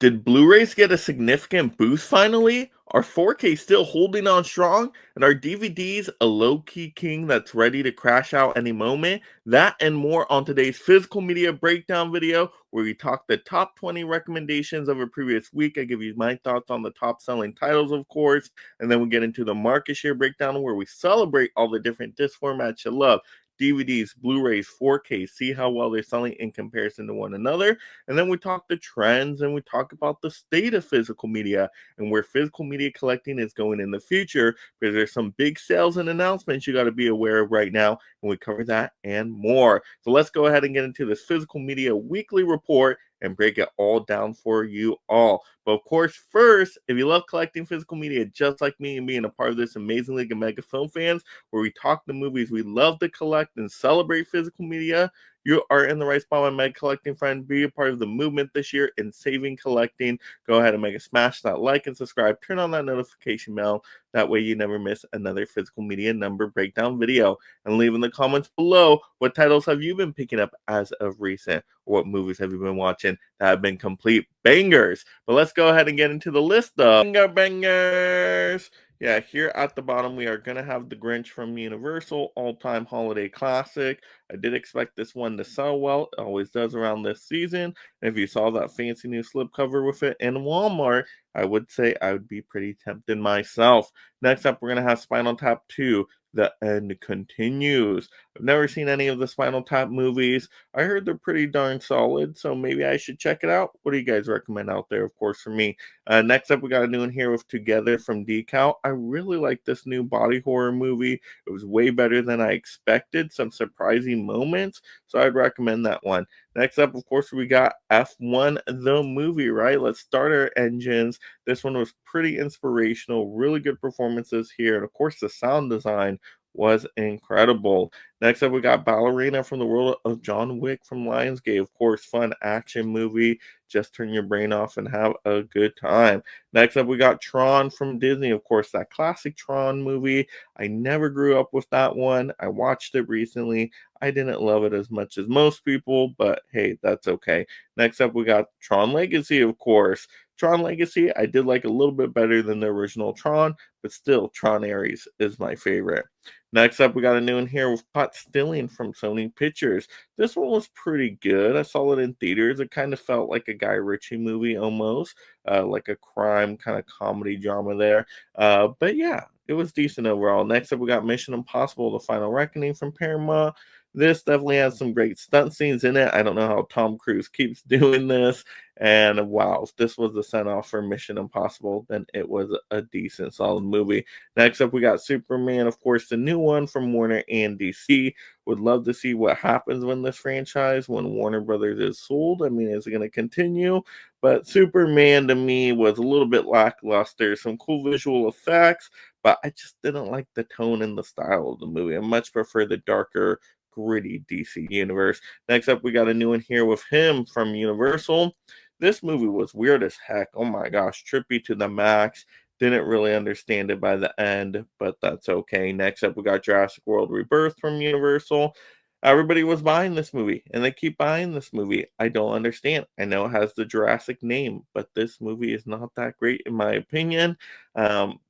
Did Blu-rays get a significant boost finally? Are 4K still holding on strong? And are DVDs a low-key king that's ready to crash out any moment? That and more on today's physical media breakdown video, where we talk the top 20 recommendations of a previous week. I give you my thoughts on the top selling titles, of course, and then we get into the market share breakdown where we celebrate all the different disc formats you love. DVDs, Blu-rays, 4K, see how well they're selling in comparison to one another. And then we talk the trends and we talk about the state of physical media and where physical media collecting is going in the future, because there's some big sales and announcements you got to be aware of right now. And we cover that and more. So let's go ahead and get into this physical media weekly report and break it all down for you all. But of course, first, if you love collecting physical media just like me and being a part of this amazing league of mega film fans, where we talk the movies we love to collect and celebrate physical media, you are in the right spot, my Meg collecting friend. Be a part of the movement this year in saving collecting. Go ahead and mega smash that like and subscribe. Turn on that notification bell. That way you never miss another physical media number breakdown video. And leave in the comments below, what titles have you been picking up as of recent? Or what movies have you been watching that have been complete bangers? But let's go ahead and get into the list of banger bangers. Yeah, here at the bottom, we are going to have The Grinch from Universal, all-time holiday classic. I did expect this one to sell well. It always does around this season. And if you saw that fancy new slipcover with it in Walmart, I would say I would be pretty tempted myself. Next up, we're going to have Spinal Tap 2. The End Continues. I've never seen any of the Spinal Tap movies. I heard they're pretty darn solid, so maybe I should check it out. What do you guys recommend out there? Of course, for me. Next up, we got a new one here with Together from Decal. I really like this new body horror movie. It was way better than I expected. Some surprising moments, so I'd recommend that one. Next up, of course, we got F1 the movie, right? Let's start our engines. This one was pretty inspirational, really good performances here, and of course, the sound design was incredible. Next up, we got Ballerina from the world of John Wick from Lionsgate. Of course, fun action movie. Just turn your brain off and have a good time. Next up, we got Tron from Disney. Of course, that classic Tron movie. I never grew up with that one. I watched it recently. I didn't love it as much as most people, but hey, that's okay. Next up, we got Tron Legacy, of course. Tron Legacy, I did like a little bit better than the original Tron, but still, Tron Ares is my favorite. Next up, we got a new one here with Pot Stilling from Sony Pictures. This one was pretty good. I saw it in theaters. It kind of felt like a Guy Ritchie movie almost, like a crime kind of comedy drama there. But yeah, it was decent overall. Next up, we got Mission Impossible: The Final Reckoning from Paramount. This definitely has some great stunt scenes in it. I don't know how Tom Cruise keeps doing this. And wow, if this was the send off for Mission Impossible, then it was a decent, solid movie. Next up, we got Superman, of course, the new one from Warner and DC. Would love to see what happens when this franchise, when Warner Brothers is sold. I mean, is it going to continue? But Superman to me was a little bit lackluster. Some cool visual effects, but I just didn't like the tone and the style of the movie. I much prefer the darker, gritty DC universe. Next up, we got a new one here with him from Universal. This movie was weird as heck. Oh my gosh, trippy to the max. Didn't really understand it by the end, but that's okay. Next up, we got Jurassic World Rebirth from Universal. Everybody was buying this movie, and they keep buying this movie. I don't understand. I know it has the Jurassic name, but this movie is not that great in my opinion.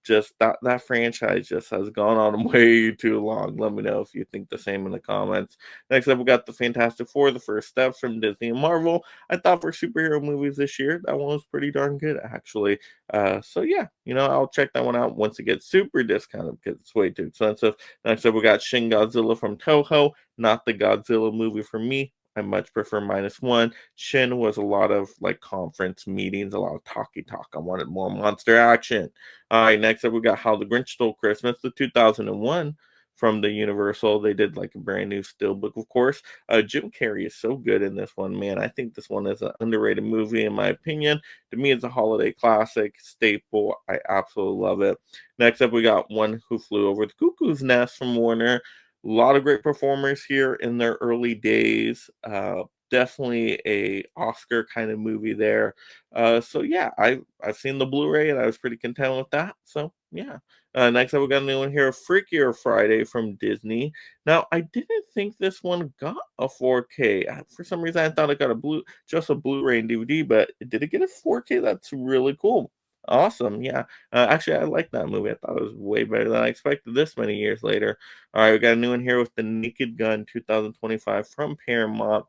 Just that franchise just has gone on way too long. Let me know if you think the same in the comments. Next up, we got the Fantastic Four: The First Steps from Disney and Marvel. I thought for superhero movies this year, that one was pretty darn good actually. So yeah, I'll check that one out once it gets super discounted because it's way too expensive. Next up, we got Shin Godzilla from Toho. Not the Godzilla movie for me. I much prefer -1. Shin was a lot of like conference meetings, a lot of talky talk. I wanted more monster action. All right, next up we got How the Grinch Stole Christmas, the 2001 from the Universal. They did like a brand new Steelbook, of course. Jim Carrey is so good in this one, man. I think this one is an underrated movie in my opinion. To me, it's a holiday classic, staple. I absolutely love it. Next up, we got One Who Flew Over the Cuckoo's Nest from Warner. A lot of great performers here in their early days. Definitely a Oscar kind of movie there. So yeah, I've seen the Blu-ray and I was pretty content with that. So Yeah. Next up, we got a new one here, Freakier Friday from Disney. Now, I didn't think this one got a 4K. For some reason, I thought it got just a Blu-ray and DVD, but did it get a 4K? That's really cool. Awesome. Yeah. Actually, I like that movie. I thought it was way better than I expected this many years later. All right, we got a new one here with The Naked Gun 2025 from Paramount.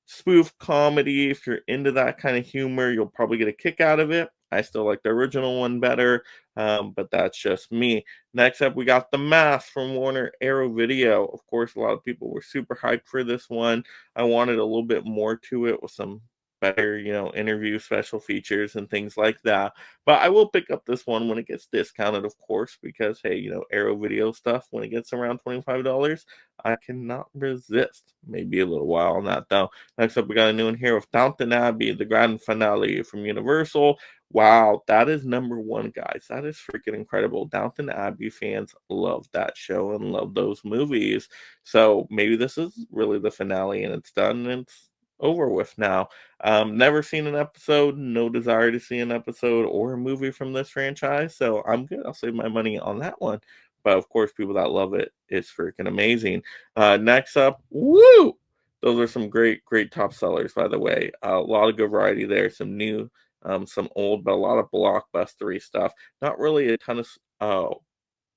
Spoof comedy. If you're into that kind of humor, you'll probably get a kick out of it. I still like the original one better, but that's just me. Next up, we got The Mask from Warner Arrow Video. Of course, a lot of people were super hyped for this one. I wanted a little bit more to it with some better, interview special features and things like that. But I will pick up this one when it gets discounted, of course, because hey, Arrow Video stuff when it gets around $25, I cannot resist. Maybe a little while on that though. Next up, we got a new one here with Downton Abbey, the grand finale from Universal. Wow, that is number one, guys. That is freaking incredible. Downton Abbey fans love that show and love those movies. So maybe this is really the finale and it's done and it's over with now. Never seen an episode, no desire to see an episode or a movie from this franchise. So I'm good. I'll save my money on that one. But of course, people that love it, it's freaking amazing. Next up, woo! Those are some great, great top sellers, by the way. A lot of good variety there. Some new, some old, but a lot of blockbustery stuff. Not really a ton of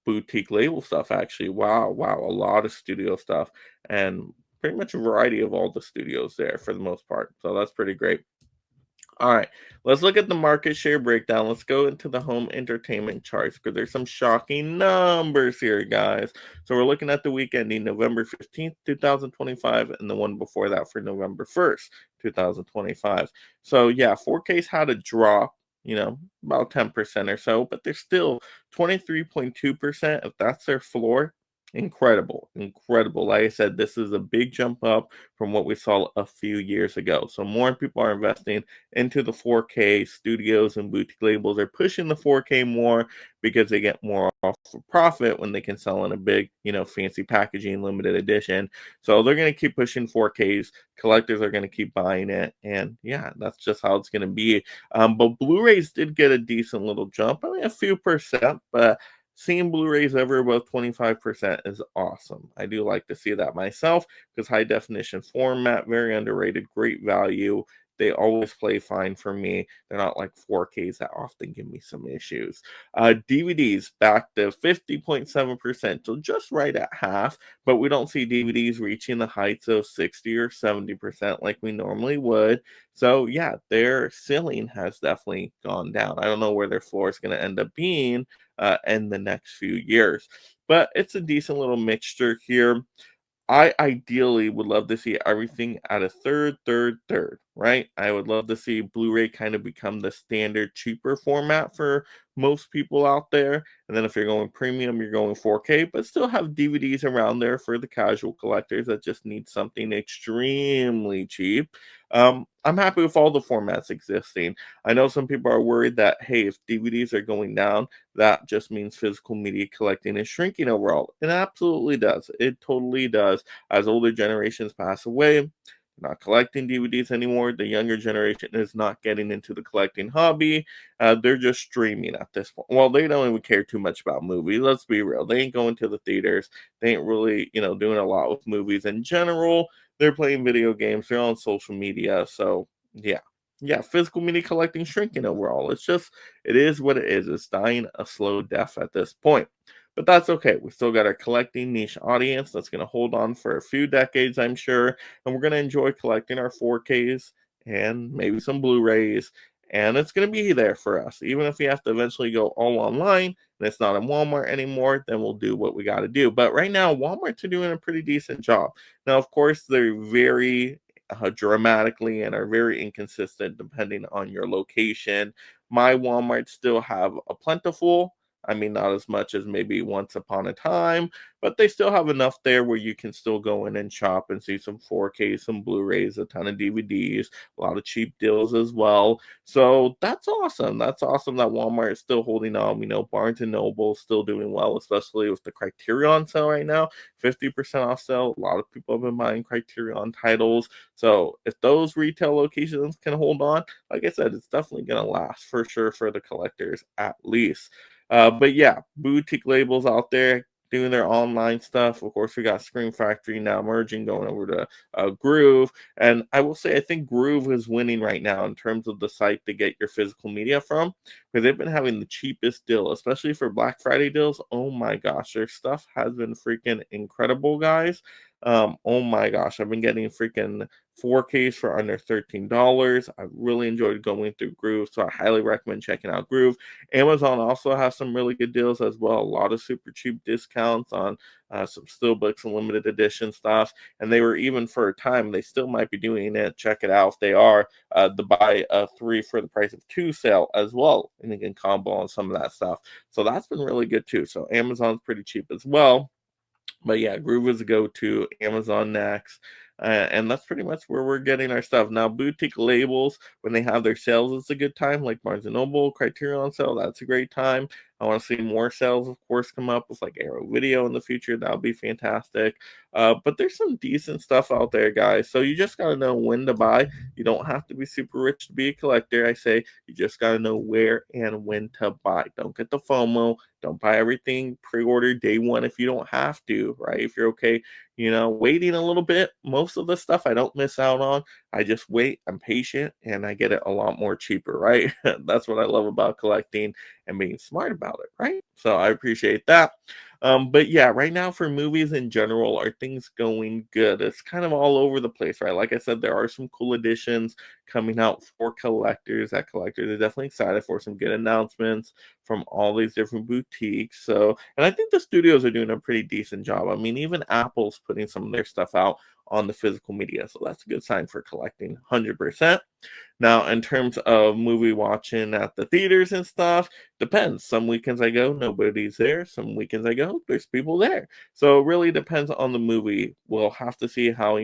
boutique label stuff, actually. Wow, wow, a lot of studio stuff, and pretty much a variety of all the studios there for the most part. So that's pretty great. All right, let's look at the market share breakdown. Let's go into the home entertainment charts because there's some shocking numbers here, guys. So we're looking at the week ending November 15th, 2025, and the one before that for November 1st, 2025. So yeah, 4Ks had a drop, about 10% or so, but they're still 23.2%. If that's their floor, incredible, incredible. Like I said, this is a big jump up from what we saw a few years ago. So more people are investing into the 4K. Studios and boutique labels are pushing the 4K more because they get more off for profit when they can sell in a big, fancy packaging, limited edition. So they're going to keep pushing 4Ks. Collectors are going to keep buying it. And yeah, that's just how it's going to be. But Blu-rays did get a decent little jump. I mean, a few percent, but seeing Blu-rays ever above 25% is awesome. I do like to see that myself because high definition format, very underrated, great value. They always play fine for me. They're not like 4Ks that often give me some issues. DVDs back to 50.7%, so just right at half, but we don't see DVDs reaching the heights of 60 or 70% like we normally would. So yeah, their ceiling has definitely gone down. I don't know where their floor is going to end up being in the next few years, but it's a decent little mixture here. I ideally would love to see everything at a third, right? I would love to see Blu-ray kind of become the standard cheaper format for most people out there. And then if you're going premium, you're going 4K, but still have DVDs around there for the casual collectors that just need something extremely cheap. I'm happy with all the formats existing. I know some people are worried that, hey, if DVDs are going down, that just means physical media collecting is shrinking overall. It absolutely does. It totally does. As older generations pass away, not collecting DVDs anymore. The younger generation is not getting into the collecting hobby. They're just streaming at this point. Well, they don't even care too much about movies. Let's be real. They ain't going to the theaters. They ain't really, doing a lot with movies in general. They're playing video games. They're on social media. So yeah. Yeah, physical media collecting shrinking overall. It is what it is. It's dying a slow death at this point. But that's okay. We still got our collecting niche audience that's going to hold on for a few decades, I'm sure. And we're going to enjoy collecting our 4Ks and maybe some Blu-rays. And it's going to be there for us. Even if we have to eventually go all online and it's not in Walmart anymore, then we'll do what we got to do. But right now, Walmart's are doing a pretty decent job. Now, of course, they're very dramatically and are very inconsistent depending on your location. My Walmart still have a plentiful. I mean, not as much as maybe once upon a time, but they still have enough there where you can still go in and shop and see some 4K, some Blu-rays, a ton of DVDs, a lot of cheap deals as well. So that's awesome. That's awesome that Walmart is still holding on. We know Barnes and Noble is still doing well, especially with the Criterion sale right now, 50% off sale. A lot of people have been buying Criterion titles. So if those retail locations can hold on, like I said, it's definitely going to last for sure for the collectors at least. But yeah, boutique labels out there doing their online stuff. Of course, we got Scream Factory now merging, going over to Groove. And I will say, I think Groove is winning right now in terms of the site to get your physical media from, because they've been having the cheapest deal, especially for Black Friday deals. Oh my gosh, their stuff has been freaking incredible, guys. Oh my gosh, I've been getting freaking 4Ks for under $13. I really enjoyed going through Groove, so I highly recommend checking out Groove. Amazon also has some really good deals as well. A lot of super cheap discounts on some Steelbooks and limited edition stuff. And they were, even for a time, they still might be doing it. Check it out if they are. The buy three for the price of two sale as well. And you can combo on some of that stuff. So that's been really good too. So Amazon's pretty cheap as well. But yeah, Groove is a go-to, Amazon next, and that's pretty much where we're getting our stuff. Now, boutique labels, when they have their sales, it's a good time, like Barnes& and Noble, Criterion sale, that's a great time. I want to see more sales, of course, come up with like Arrow Video in the future. That would be fantastic. But there's some decent stuff out there, guys. So you just got to know when to buy. You don't have to be super rich to be a collector. I say you just got to know where and when to buy. Don't get the FOMO. Don't buy everything pre-order day one if you don't have to, right? If you're okay, waiting a little bit. Most of the stuff I don't miss out on. I just wait. I'm patient, and I get it a lot more cheaper, right? That's what I love about collecting and being smart about it, right? So I appreciate that. But yeah, right now for movies in general, are things going good? It's kind of all over the place, right? Like I said, there are some cool editions coming out for collectors. That collectors are definitely excited for some good announcements from all these different boutiques. So, and I think the studios are doing a pretty decent job. I mean, even Apple's putting some of their stuff out on the physical media. So that's a good sign for collecting 100%. Now, in terms of movie watching at the theaters and stuff, depends. Some weekends I go, nobody's there. Some weekends I go, there's people there. So it really depends on the movie. We'll have to see how,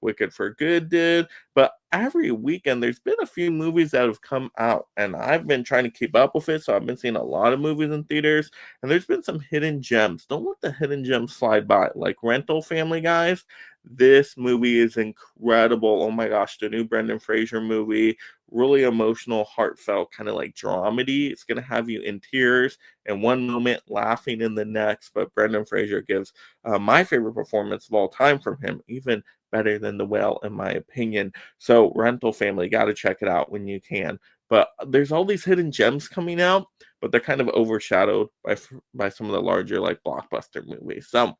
Wicked for Good did. But every weekend, there's been a few movies that have come out, and I've been trying to keep up with it. So I've been seeing a lot of movies in theaters, and there's been some hidden gems. Don't let the hidden gems slide by. Like Rental Family, guys. This movie is incredible. Oh my gosh, the new Brendan Fraser movie, really emotional, heartfelt, kind of like dramedy. It's going to have you in tears in one moment, laughing in the next. But Brendan Fraser gives my favorite performance of all time from him, even better than The Whale, in my opinion. So, Rental Family, got to check it out when you can. But there's all these hidden gems coming out, but they're kind of overshadowed by some of the larger, like, blockbuster movies. So,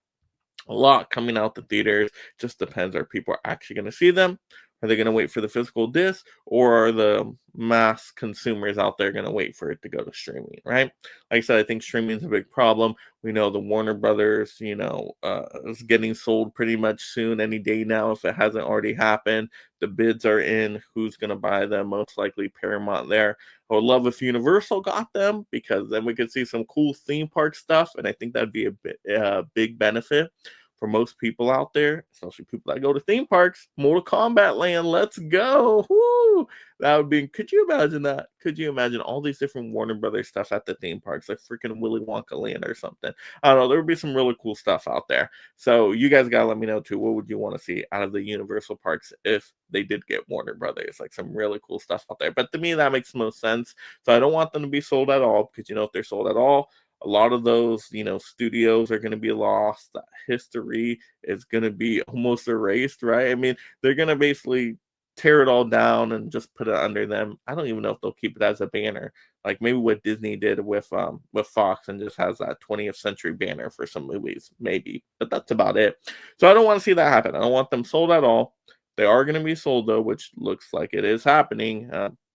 a lot coming out the theaters. Just depends. Are people actually going to see them? Are they going to wait for the physical disc, or are the mass consumers out there going to wait for it to go to streaming? Right? Like I said, I think streaming is a big problem. We know the Warner Brothers, is getting sold pretty much soon, any day now, if it hasn't already happened. The bids are in. Who's going to buy them? Most likely Paramount there. I would love if Universal got them, because then we could see some cool theme park stuff, and I think that'd be a big benefit for most people out there, especially people that go to theme parks. Mortal Kombat Land, let's go! Woo! That would be. Could you imagine that? Could you imagine all these different Warner Brothers stuff at the theme parks, like freaking Willy Wonka Land or something? I don't know. There would be some really cool stuff out there. So you guys gotta let me know too. What would you want to see out of the Universal parks if they did get Warner Brothers? Like some really cool stuff out there. But to me, that makes most sense. So I don't want them to be sold at all, because if they're sold at all, a lot of those, studios are going to be lost. That history is going to be almost erased, right? I mean, they're going to basically tear it all down and just put it under them. I don't even know if they'll keep it as a banner, like maybe what Disney did with Fox, and just has that 20th century banner for some movies, maybe. But that's about it. So I don't want to see that happen. I don't want them sold at all. They are going to be sold though, which looks like it is happening.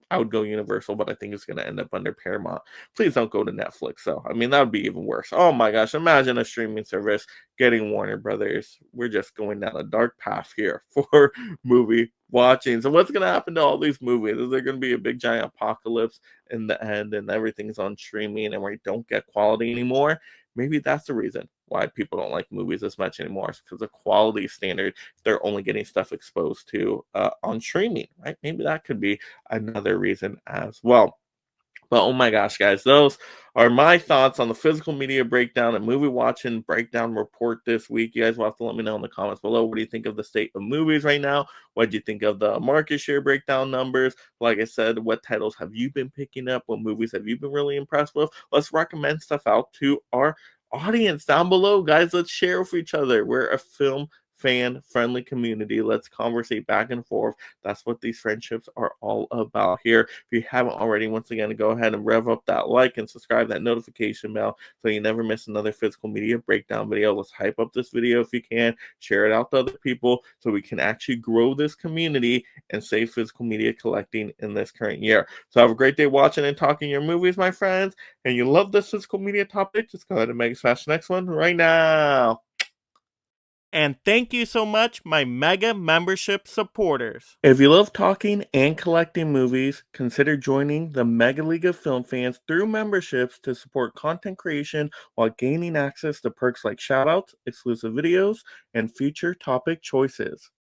I would go Universal, but I think it's going to end up under Paramount. Please don't go to Netflix. So, I mean, that would be even worse. Oh my gosh, imagine a streaming service getting Warner Brothers. We're just going down a dark path here for movie watching. So, what's going to happen to all these movies? Is there going to be a big giant apocalypse in the end, and everything's on streaming, and we don't get quality anymore? Maybe that's the reason why people don't like movies as much anymore. It's because the quality standard they're only getting stuff exposed to on streaming, right? Maybe that could be another reason as well. But oh my gosh, guys, those are my thoughts on the physical media breakdown and movie watching breakdown report this week. You guys will have to let me know in the comments below. What do you think of the state of movies right now? What do you think of the market share breakdown numbers? Like I said, what titles have you been picking up? What movies have you been really impressed with? Let's recommend stuff out to our audience down below, guys. Let's share with each other. We're a film fan friendly community. Let's conversate back and forth. That's what these friendships are all about here. If you haven't already, once again, go ahead and rev up that like and subscribe, that notification bell, so you never miss another physical media breakdown video. Let's hype up this video if you can. Share it out to other people so we can actually grow this community and save physical media collecting in this current year. So have a great day watching and talking your movies, my friends. And you love this physical media topic, just go ahead and make smash the next one right now. And thank you so much, my mega membership supporters. If you love talking and collecting movies, consider joining the Mega League of Film Fans through memberships to support content creation while gaining access to perks like shoutouts, exclusive videos, and future topic choices.